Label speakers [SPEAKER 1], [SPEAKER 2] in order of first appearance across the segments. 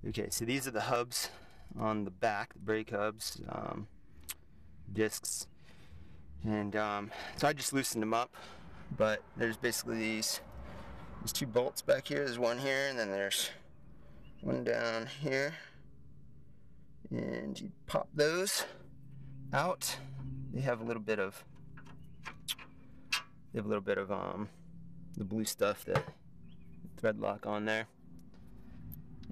[SPEAKER 1] Okay, so these are the hubs on the back, the brake hubs, discs, and so I just loosened them up. But there's basically these two bolts back here. There's one here, and then there's one down here, and you pop those out. They have a little bit of the blue stuff, the thread lock on there,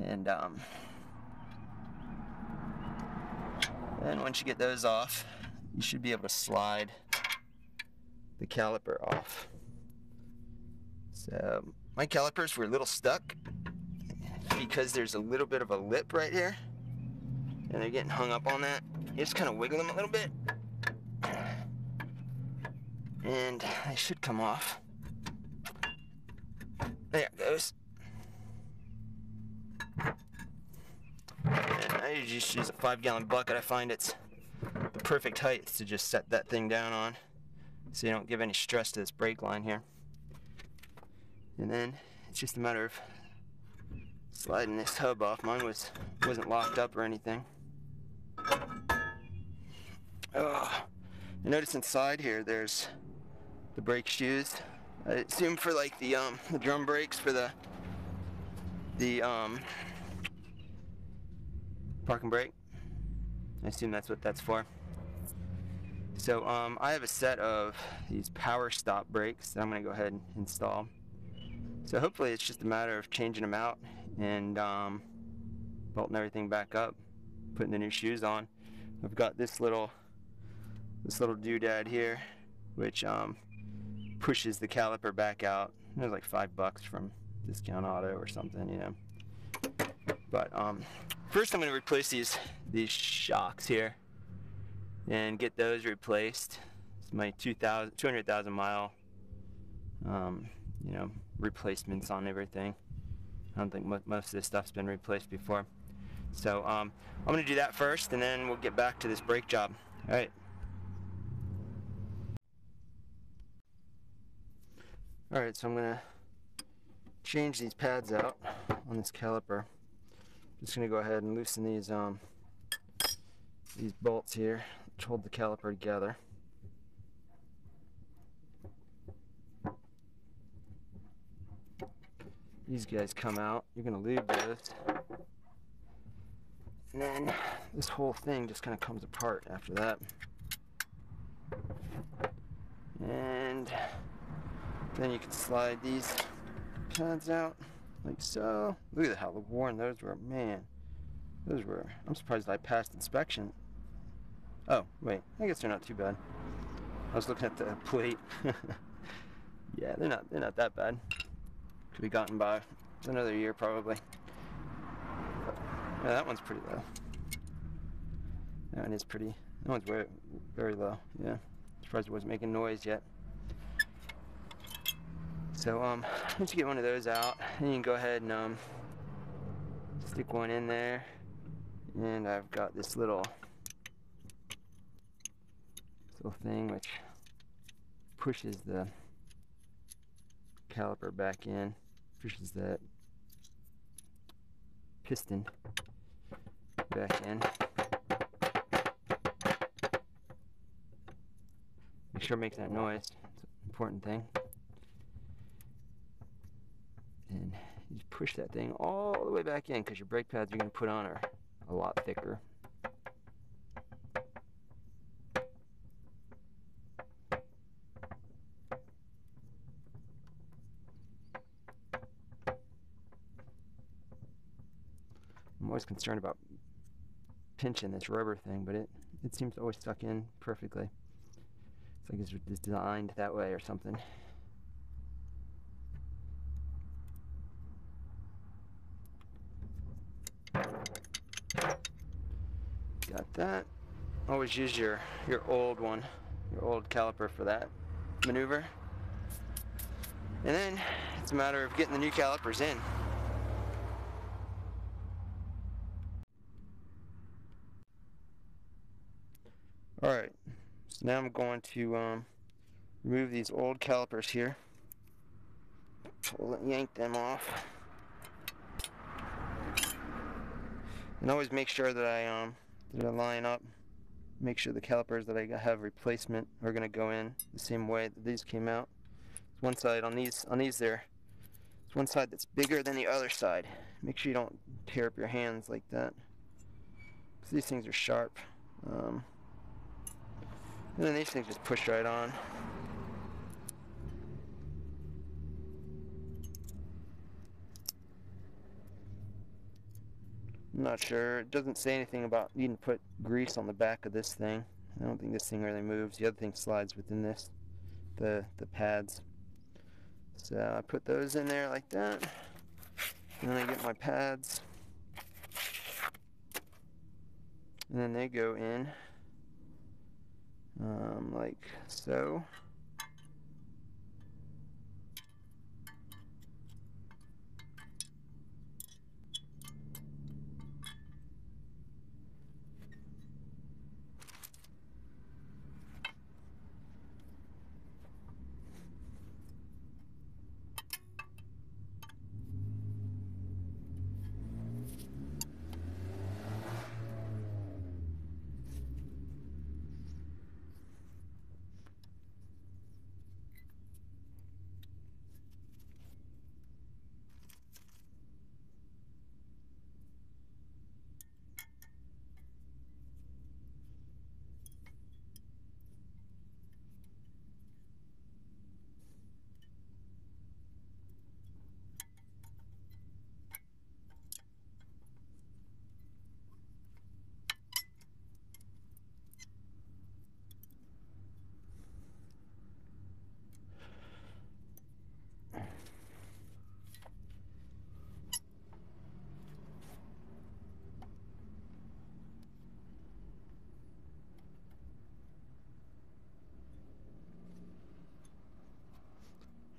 [SPEAKER 1] and once you get those off, you should be able to slide the caliper off. So my calipers were a little stuck because there's a little bit of a lip right here, and they're getting hung up on that. You just kind of wiggle them a little bit, and they should come off. There it goes. And I just use a 5-gallon bucket. I find it's the perfect height to just set that thing down on, so you don't give any stress to this brake line here. And then it's just a matter of sliding this hub off. Mine wasn't locked up or anything. Oh, you notice inside here there's the brake shoes. I assume for like the drum brakes for the parking brake. I assume that's what that's for. So I have a set of these Powerstop brakes that I'm going to go ahead and install. So hopefully it's just a matter of changing them out and bolting everything back up, putting the new shoes on. I've got this little doodad here, which pushes the caliper back out. It was like $5 from Discount Auto or something, you know. But first I'm going to replace these shocks here and get those replaced. It's my 200,000 mile you know, replacements on everything. I don't think most of this stuff's been replaced before. So I'm going to do that first, and then we'll get back to this brake job. Alright. Alright, so I'm going to change these pads out on this caliper. Just going to go ahead and loosen these bolts here, which hold the caliper together. These guys come out. You're going to lube those. And then this whole thing just kind of comes apart after that. And then you can slide these pads out like so. Look at how worn those were. Man, those were... I'm surprised I passed inspection. Oh, wait. I guess they're not too bad. I was looking at the plate. Yeah, they're not that bad. Could be gotten by another year probably. Yeah, that one's pretty low. That one is pretty. That one's very, very low. Yeah, surprised it wasn't making noise yet. So once you get one of those out, then you can go ahead and stick one in there. And I've got this little thing which pushes the caliper back in. Pushes that piston back in. Make sure it makes that noise. It's an important thing. And you just push that thing all the way back in, because your brake pads you're going to put on are a lot thicker. I'm always concerned about pinching this rubber thing, but it seems to always suck in perfectly. It's like it's designed that way or something. Got that. Always use your old one, your old caliper for that maneuver. And then it's a matter of getting the new calipers in. Alright, so now I'm going to remove these old calipers here. Yank them off. And always make sure that I line up. Make sure the calipers that I have replacement are going to go in the same way that these came out. One side on these there. It's one side that's bigger than the other side. Make sure you don't tear up your hands like that, because these things are sharp. And then these things just push right on. I'm not sure. It doesn't say anything about needing to put grease on the back of this thing. I don't think this thing really moves. The other thing slides within this, the pads. So I put those in there like that. And then I get my pads. And then they go in like so.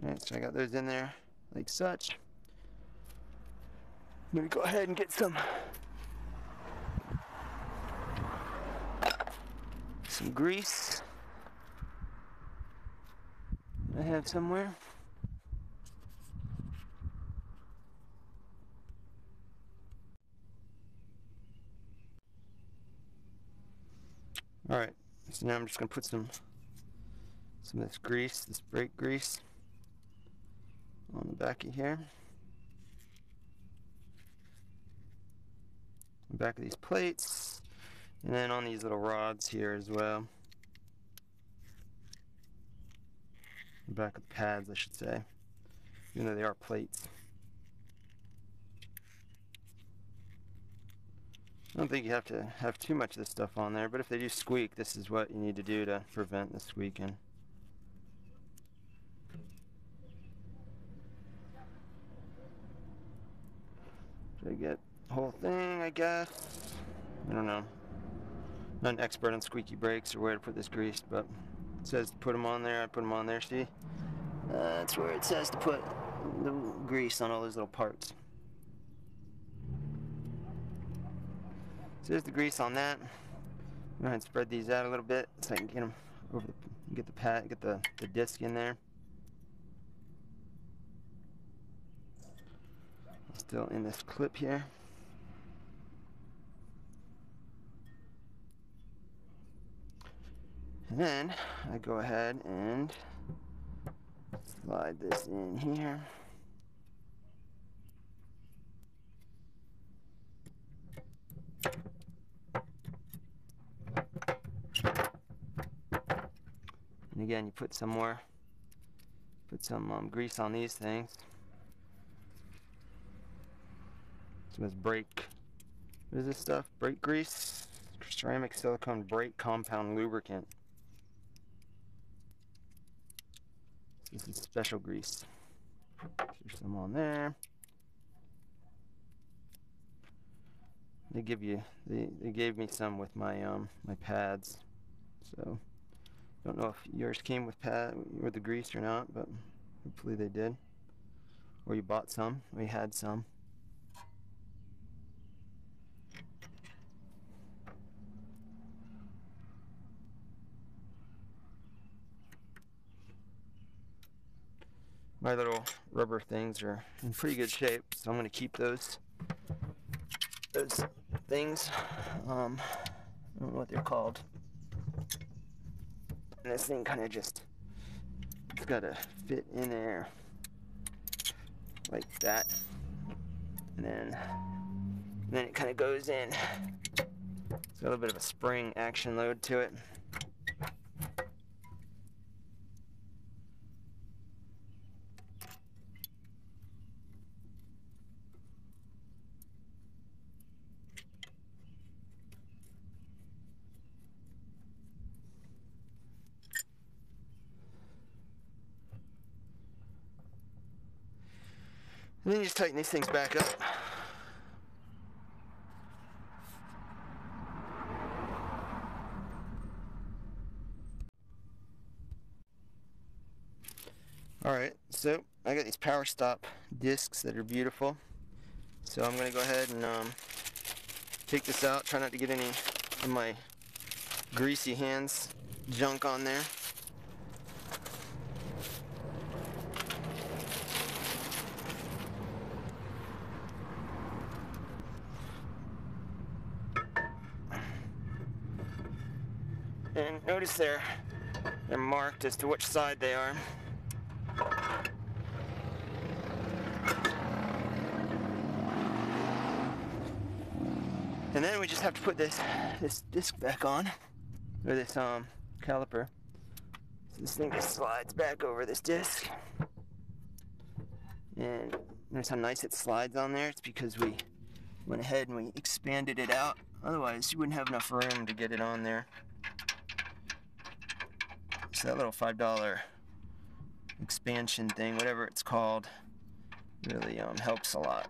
[SPEAKER 1] Alright, so I got those in there like such. I'm gonna go ahead and get some grease I have somewhere. Alright, so now I'm just gonna put some of this grease, this brake grease, on the back of here. The back of these plates, and then on these little rods here as well. The back of the pads, I should say, even though they are plates. I don't think you have to have too much of this stuff on there, but if they do squeak, this is what you need to do to prevent the squeaking. Should I get the whole thing, I guess? I don't know. Not an expert on squeaky brakes or where to put this grease, but it says to put them on there. I put them on there, see? That's where it says to put the grease on all those little parts. So there's the grease on that. Go ahead and spread these out a little bit so I can get them over get the pad, get the disc in there. Still in this clip here. And then I go ahead and slide this in here. And again, you put some more, grease on these things. Some of this brake, what is this stuff? Brake grease, ceramic silicone brake compound lubricant. This is special grease. There's some on there. They gave me some with my my pads. So don't know if yours came with the grease or not, but hopefully they did. Or you bought some, or you had some. My little rubber things are in pretty good shape, so I'm going to keep those things. I don't know what they're called. And this thing kind of just, it's got to fit in there like that. And then it kind of goes in. It's got a little bit of a spring action load to it. And then you just tighten these things back up. Alright, so I got these Powerstop discs that are beautiful. So I'm going to go ahead and take this out, try not to get any of my greasy hands junk on there. And notice they're marked as to which side they are. And then we just have to put this disc back on, or this caliper. So this thing just slides back over this disc. And notice how nice it slides on there. It's because we went ahead and we expanded it out. Otherwise, you wouldn't have enough room to get it on there. So that little $5 expansion thing, whatever it's called, really helps a lot.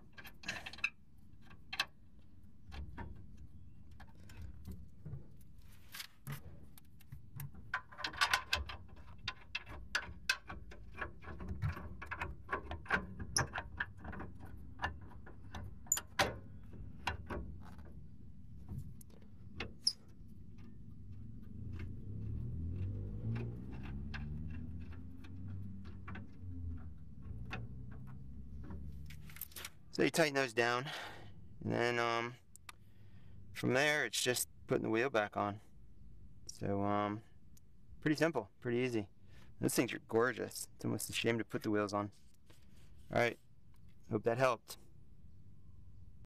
[SPEAKER 1] So you tighten those down, and then from there it's just putting the wheel back on. So pretty simple, pretty easy. Those things are gorgeous. It's almost a shame to put the wheels on. Alright, hope that helped.